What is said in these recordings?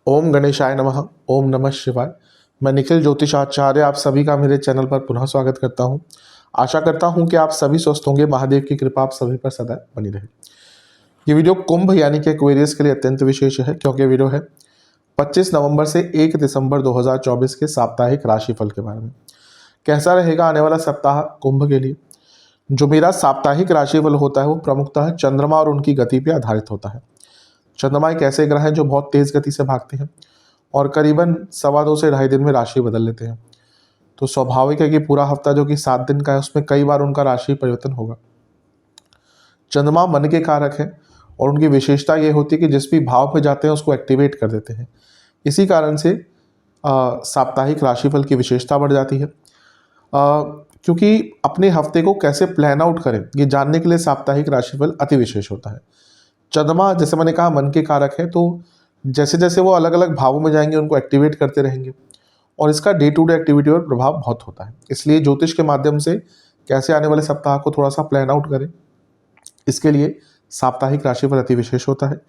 ओम गणेशाय नमः। ओम नमः शिवाय। मैं निखिल ज्योतिषाचार्य आप सभी का मेरे चैनल पर पुनः स्वागत करता हूं। आशा करता हूं कि आप सभी स्वस्थ होंगे। महादेव की कृपा आप सभी पर सदा बनी रहे। ये वीडियो कुंभ यानी कि एक्वेरियस के लिए अत्यंत विशेष है, क्योंकि वीडियो है 25 नवंबर से 1 दिसंबर 2024 के साप्ताहिक राशिफल के बारे में। कैसा रहेगा आने वाला सप्ताह कुंभ के लिए। जो मेरा साप्ताहिक राशिफल होता है वो प्रमुखतः चंद्रमा और उनकी गति पर आधारित होता है। चंद्रमा एक ऐसे ग्रह हैं जो बहुत तेज गति से भागते हैं और करीबन 2.25 से 2.5 दिन में राशि बदल लेते हैं। तो स्वाभाविक है कि पूरा हफ्ता जो कि 7 दिन का है उसमें कई बार उनका राशि परिवर्तन होगा। चंद्रमा मन के कारक है और उनकी विशेषता ये होती है कि जिस भी भाव पे जाते हैं उसको एक्टिवेट कर देते हैं। इसी कारण से साप्ताहिक राशिफल की विशेषता बढ़ जाती है। क्योंकि अपने हफ्ते को कैसे प्लान आउट करें ये जानने के लिए साप्ताहिक राशिफल अति विशेष होता है। चंद्रमा जैसे मैंने कहा मन के कारक है, तो जैसे जैसे वो अलग अलग भावों में जाएंगे उनको एक्टिवेट करते रहेंगे और इसका डे टू डे एक्टिविटी पर प्रभाव बहुत होता है। इसलिए ज्योतिष के माध्यम से कैसे आने वाले सप्ताह को थोड़ा सा प्लान आउट करें, इसके लिए साप्ताहिक राशिफल अति विशेष होता है।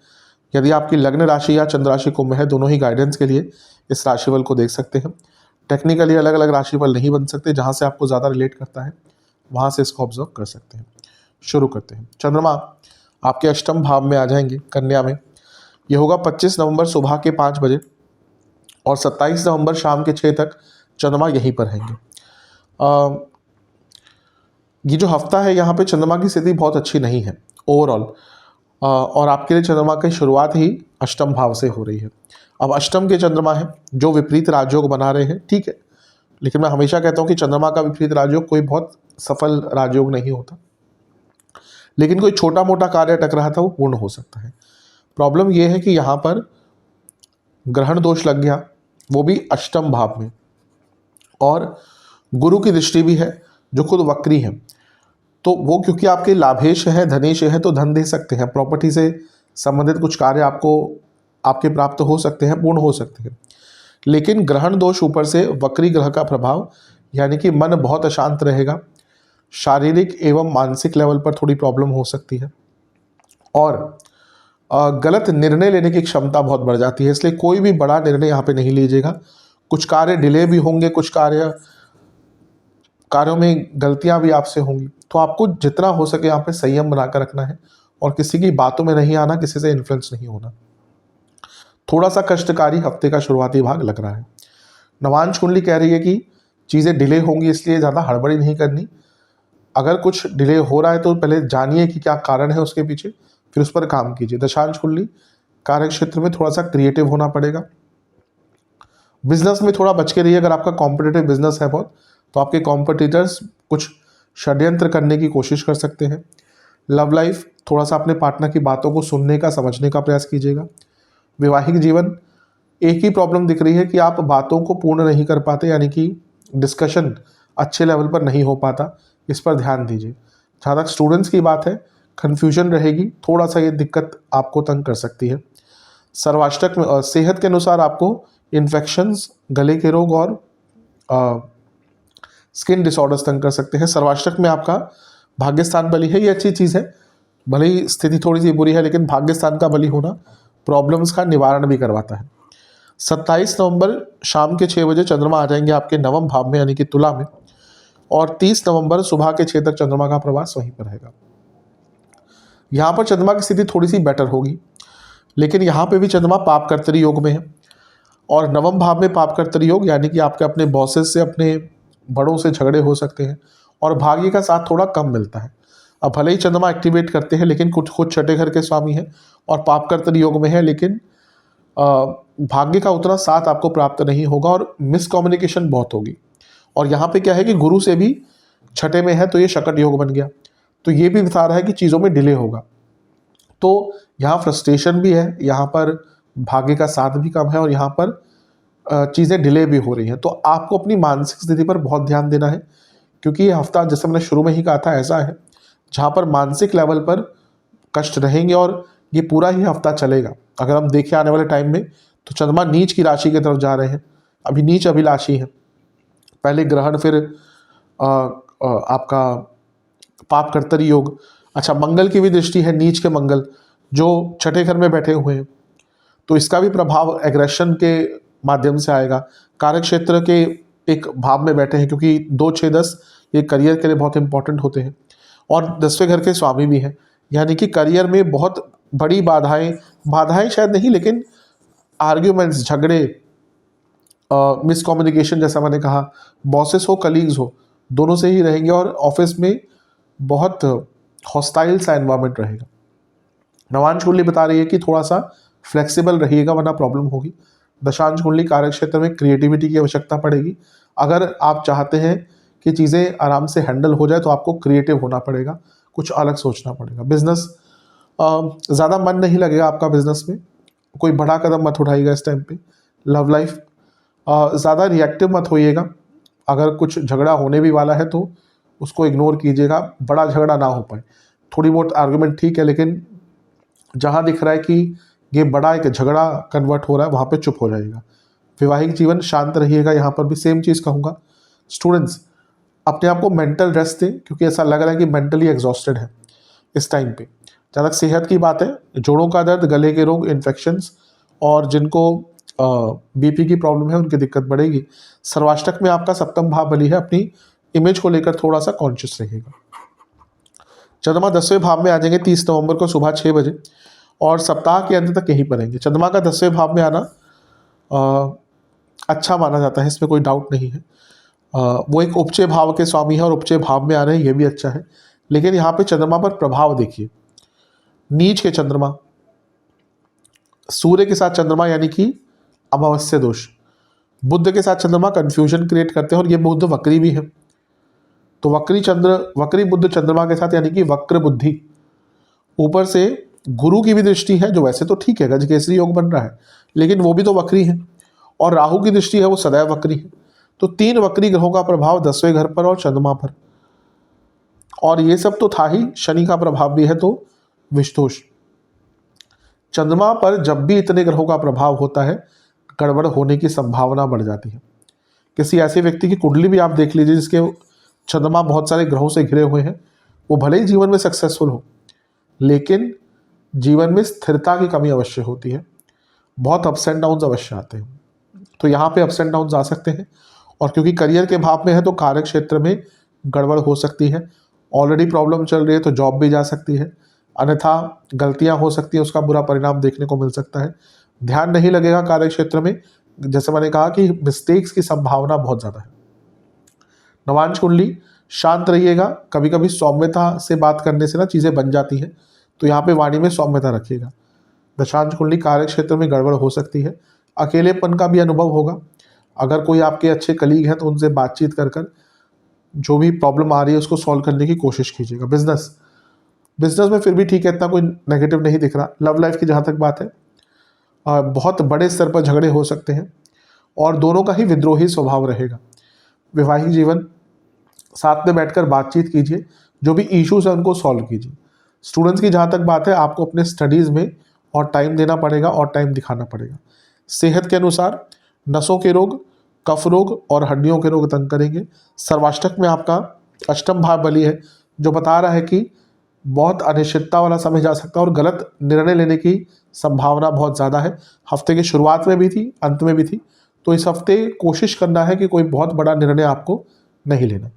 यदि आपकी लग्न राशि या चंद्र राशि कुंभ है, दोनों ही गाइडेंस के लिए इस राशिफल को देख सकते हैं। टेक्निकली अलग अलग राशिफल नहीं बन सकते, जहाँ से आपको ज़्यादा रिलेट करता है वहाँ से इसको ऑब्जर्व कर सकते हैं। शुरू करते हैं। चंद्रमा आपके अष्टम भाव में आ जाएंगे कन्या में। यह होगा 25 नवंबर सुबह के 5 बजे और 27 नवंबर शाम के 6 तक चंद्रमा यहीं पर रहेंगे। ये जो हफ्ता है यहाँ पे चंद्रमा की स्थिति बहुत अच्छी नहीं है ओवरऑल, और आपके लिए चंद्रमा की शुरुआत ही अष्टम भाव से हो रही है। अब अष्टम के चंद्रमा है जो विपरीत राजयोग बना रहे हैं, ठीक है, लेकिन मैं हमेशा कहता हूँ कि चंद्रमा का विपरीत राजयोग कोई बहुत सफल राजयोग नहीं होता, लेकिन कोई छोटा मोटा कार्य अटक रहा था वो पूर्ण हो सकता है। प्रॉब्लम यह है कि यहाँ पर ग्रहण दोष लग गया, वो भी अष्टम भाव में, और गुरु की दृष्टि भी है जो खुद वक्री है। तो वो क्योंकि आपके लाभेश है, धनेश है, तो धन दे सकते हैं, प्रॉपर्टी से संबंधित कुछ कार्य आपके प्राप्त हो सकते हैं, पूर्ण हो सकते हैं। लेकिन ग्रहण दोष ऊपर से वक्री ग्रह का प्रभाव, यानी कि मन बहुत अशांत रहेगा, शारीरिक एवं मानसिक लेवल पर थोड़ी प्रॉब्लम हो सकती है और गलत निर्णय लेने की क्षमता बहुत बढ़ जाती है। इसलिए कोई भी बड़ा निर्णय यहाँ पे नहीं लीजिएगा। कुछ कार्य डिले भी होंगे, कुछ कार्यों में गलतियाँ भी आपसे होंगी, तो आपको जितना हो सके यहाँ पे संयम बनाकर रखना है और किसी की बातों में नहीं आना, किसी से इन्फ्लुएंस नहीं होना। थोड़ा सा कष्टकारी हफ्ते का शुरुआती भाग लग रहा है। नवांश कुंडली कह रही है कि चीज़ें डिले होंगी, इसलिए ज़्यादा हड़बड़ी नहीं करनी। अगर कुछ डिले हो रहा है तो पहले जानिए कि क्या कारण है उसके पीछे, फिर उस पर काम कीजिए। दशांश कुंडली कार्य क्षेत्र में थोड़ा सा क्रिएटिव होना पड़ेगा। बिजनेस में थोड़ा बच के रहिए। अगर आपका कॉम्पिटिटिव बिजनेस है बहुत, तो आपके कॉम्पिटिटर्स कुछ षड्यंत्र करने की कोशिश कर सकते हैं। लव लाइफ, थोड़ा सा अपने पार्टनर की बातों को सुनने का, समझने का प्रयास कीजिएगा। वैवाहिक जीवन, एक ही प्रॉब्लम दिख रही है कि आप बातों को पूर्ण नहीं कर पाते, यानी कि डिस्कशन अच्छे लेवल पर नहीं हो पाता, इस पर ध्यान दीजिए। जहाँ तक स्टूडेंट्स की बात है, कन्फ्यूजन रहेगी, थोड़ा सा ये दिक्कत आपको तंग कर सकती है। सर्वाष्टक में सेहत के अनुसार आपको इन्फेक्शंस, गले के रोग और स्किन डिसऑर्डर्स तंग कर सकते हैं। सर्वाष्टक में आपका भाग्यस्थान बली है, ये अच्छी चीज़ है। भले ही स्थिति थोड़ी सी बुरी है, लेकिन भाग्यस्थान का बली होना प्रॉब्लम्स का निवारण भी करवाता है। 27 नवंबर शाम के 6 बजे चंद्रमा आ जाएंगे आपके नवम भाव में, यानी कि तुला में, और 30 नवंबर सुबह के 6 तक चंद्रमा का प्रवास वहीं पर रहेगा। यहाँ पर चंद्रमा की स्थिति थोड़ी सी बेटर होगी, लेकिन यहाँ पे भी चंद्रमा पाप कर्तरी योग में है और नवम भाव में पाप कर्तरी योग, यानी कि आपके अपने बॉसेस से, अपने बड़ों से झगड़े हो सकते हैं और भाग्य का साथ थोड़ा कम मिलता है। अब भले ही चंद्रमा एक्टिवेट करते हैं, लेकिन कुछ खुद छठे घर के स्वामी हैं और पाप कर्तरी योग में है, लेकिन भाग्य का उतना साथ आपको प्राप्त नहीं होगा और मिसकम्युनिकेशन बहुत होगी। और यहाँ पे क्या है कि गुरु से भी छठे में है, तो ये शकट योग बन गया, तो ये भी बता रहा है कि चीज़ों में डिले होगा। तो यहाँ फ्रस्ट्रेशन भी है, यहाँ पर भाग्य का साथ भी कम है और यहाँ पर चीज़ें डिले भी हो रही हैं। तो आपको अपनी मानसिक स्थिति पर बहुत ध्यान देना है, क्योंकि ये हफ्ता, जैसे मैंने शुरू में ही कहा था, ऐसा है जहाँ पर मानसिक लेवल पर कष्ट रहेंगे और ये पूरा ही हफ्ता चलेगा। अगर हम देखें आने वाले टाइम में, तो चंद्रमा नीच की राशि की तरफ जा रहे हैं, अभी नीच अभिलाषी है। पहले ग्रहण, फिर आपका पाप कर्तरी योग। अच्छा, मंगल की भी दृष्टि है, नीच के मंगल, जो छठे घर में बैठे हुए हैं तो इसका भी प्रभाव एग्रेशन के माध्यम से आएगा। कार्य क्षेत्र के एक भाव में बैठे हैं, क्योंकि 2, 6, 10 ये करियर के लिए बहुत इंपॉर्टेंट होते हैं और 10वें घर के स्वामी भी हैं, यानी कि करियर में बहुत बड़ी बाधाएं शायद नहीं, लेकिन आर्ग्यूमेंट्स, झगड़े, मिसकम्युनिकेशन, जैसा मैंने कहा, बॉसेस हो कलीग्स हो, दोनों से ही रहेंगे और ऑफिस में बहुत हॉस्टाइल सा एनवायरनमेंट रहेगा। नवांश कुंडली बता रही है कि थोड़ा सा फ्लेक्सिबल रहिएगा वरना प्रॉब्लम होगी। दशांश कुंडली कार्य क्षेत्र में क्रिएटिविटी की आवश्यकता पड़ेगी। अगर आप चाहते हैं कि चीज़ें आराम से हैंडल हो जाए तो आपको क्रिएटिव होना पड़ेगा, कुछ अलग सोचना पड़ेगा। बिजनेस ज़्यादा मन नहीं लगेगा आपका बिजनेस में, कोई बड़ा कदम मत उठाइएगा इस टाइम पे। लव लाइफ ज़्यादा रिएक्टिव मत होइएगा, अगर कुछ झगड़ा होने भी वाला है तो उसको इग्नोर कीजिएगा, बड़ा झगड़ा ना हो पाए। थोड़ी बहुत आर्गुमेंट ठीक है, लेकिन जहाँ दिख रहा है कि ये बड़ा एक झगड़ा कन्वर्ट हो रहा है वहाँ पे चुप हो जाइएगा। वैवाहिक जीवन शांत रहिएगा, यहाँ पर भी सेम चीज़ कहूँगा। स्टूडेंट्स अपने आप को मेंटल रेस्ट दें, क्योंकि ऐसा लग रहा है कि मेंटली एग्जॉस्टेड है इस टाइम पे। जहाँ तक सेहत की बात है, जोड़ों का दर्द, गले के रोग, इन्फेक्शंस और जिनको बीपी की प्रॉब्लम है उनकी दिक्कत बढ़ेगी। सर्वाष्टक में आपका सप्तम भाव बली है, अपनी इमेज को लेकर थोड़ा सा कॉन्शियस रहिएगा। चंद्रमा 10वें भाव में आ जाएंगे 30 नवंबर को सुबह 6 बजे और सप्ताह के अंत तक यहीं पर रहेंगे। चंद्रमा का 10वें भाव में आना अच्छा माना जाता है, इसमें कोई डाउट नहीं है। वो एक उपचय भाव के स्वामी है और उपचय भाव में आ रहे हैं, ये भी अच्छा है। लेकिन यहाँ पे चंद्रमा पर प्रभाव देखिए, नीच के चंद्रमा, सूर्य के साथ चंद्रमा यानी कि अमावस्या दोष, बुध के साथ चंद्रमा कंफ्यूजन क्रिएट करते हैं और ये बुध वक्री भी है। तो वक्री बुध चंद्रमा के साथ यानी कि वक्र बुद्धि। ऊपर से गुरु की भी दृष्टि है, जो वैसे तो ठीक है, गजकेसरी योग बन रहा है, लेकिन वो भी तो वक्री है। और राहु की दृष्टि है, वो सदैव वक्री है। तो 3 वक्री ग्रहों का प्रभाव 10वें घर पर और चंद्रमा पर, और ये सब तो था ही, शनि का प्रभाव भी है तो विषदोष। चंद्रमा पर जब भी इतने ग्रहों का प्रभाव होता है, गड़बड़ होने की संभावना बढ़ जाती है। किसी ऐसे व्यक्ति की कुंडली भी आप देख लीजिए जिसके चंद्रमा बहुत सारे ग्रहों से घिरे हुए हैं, वो भले ही जीवन में सक्सेसफुल हो, लेकिन जीवन में स्थिरता की कमी अवश्य होती है, बहुत अप्स एंड डाउन्स अवश्य आते हैं। तो यहाँ पे अप्स एंड डाउन्स आ सकते हैं, और क्योंकि करियर के भाव में है तो कार्य क्षेत्र में गड़बड़ हो सकती है। ऑलरेडी प्रॉब्लम चल रही है तो जॉब भी जा सकती है, अन्यथा गलतियां हो सकती है, उसका बुरा परिणाम देखने को मिल सकता है। ध्यान नहीं लगेगा कार्य क्षेत्र में, जैसे मैंने कहा कि मिस्टेक्स की संभावना बहुत ज़्यादा है। नवांश कुंडली शांत रहिएगा, कभी कभी सौम्यता से बात करने से ना चीज़ें बन जाती हैं, तो यहाँ पे वाणी में सौम्यता रखिएगा। दशांश कुंडली कार्य क्षेत्र में गड़बड़ हो सकती है, अकेलेपन का भी अनुभव होगा। अगर कोई आपके अच्छे कलीग हैं तो उनसे बातचीत कर जो भी प्रॉब्लम आ रही है उसको सॉल्व करने की कोशिश कीजिएगा। बिजनेस में फिर भी ठीक है, इतना कोई नेगेटिव नहीं दिख रहा। लव लाइफ की जहाँ तक बात है, बहुत बड़े स्तर पर झगड़े हो सकते हैं और दोनों का ही विद्रोही स्वभाव रहेगा। वैवाहिक जीवन साथ में बैठकर बातचीत कीजिए, जो भी इश्यूज है उनको सॉल्व कीजिए। स्टूडेंट्स की जहाँ तक बात है, आपको अपने स्टडीज़ में और टाइम देना पड़ेगा और टाइम दिखाना पड़ेगा। सेहत के अनुसार नसों के रोग, कफ रोग और हड्डियों के रोग तंग करेंगे। सर्वाष्टक में आपका अष्टम भाव बली है, जो बता रहा है कि बहुत अनिश्चितता वाला समय जा सकता है और गलत निर्णय लेने की संभावना बहुत ज़्यादा है। हफ्ते की शुरुआत में भी थी, अंत में भी थी, तो इस हफ्ते कोशिश करना है कि कोई बहुत बड़ा निर्णय आपको नहीं लेना।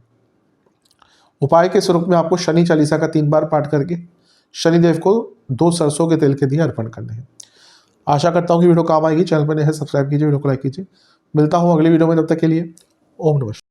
उपाय के स्वरूप में आपको शनि चालीसा का 3 बार पाठ करके शनिदेव को 2 सरसों के तेल के दिए अर्पण करने हैं। आशा करता हूँ कि वीडियो काम आएगी। चैनल पर नए हैं, सब्सक्राइब कीजिए, वीडियो को लाइक कीजिए। मिलता हूँ अगली वीडियो में, तब तक के लिए ओम नमः।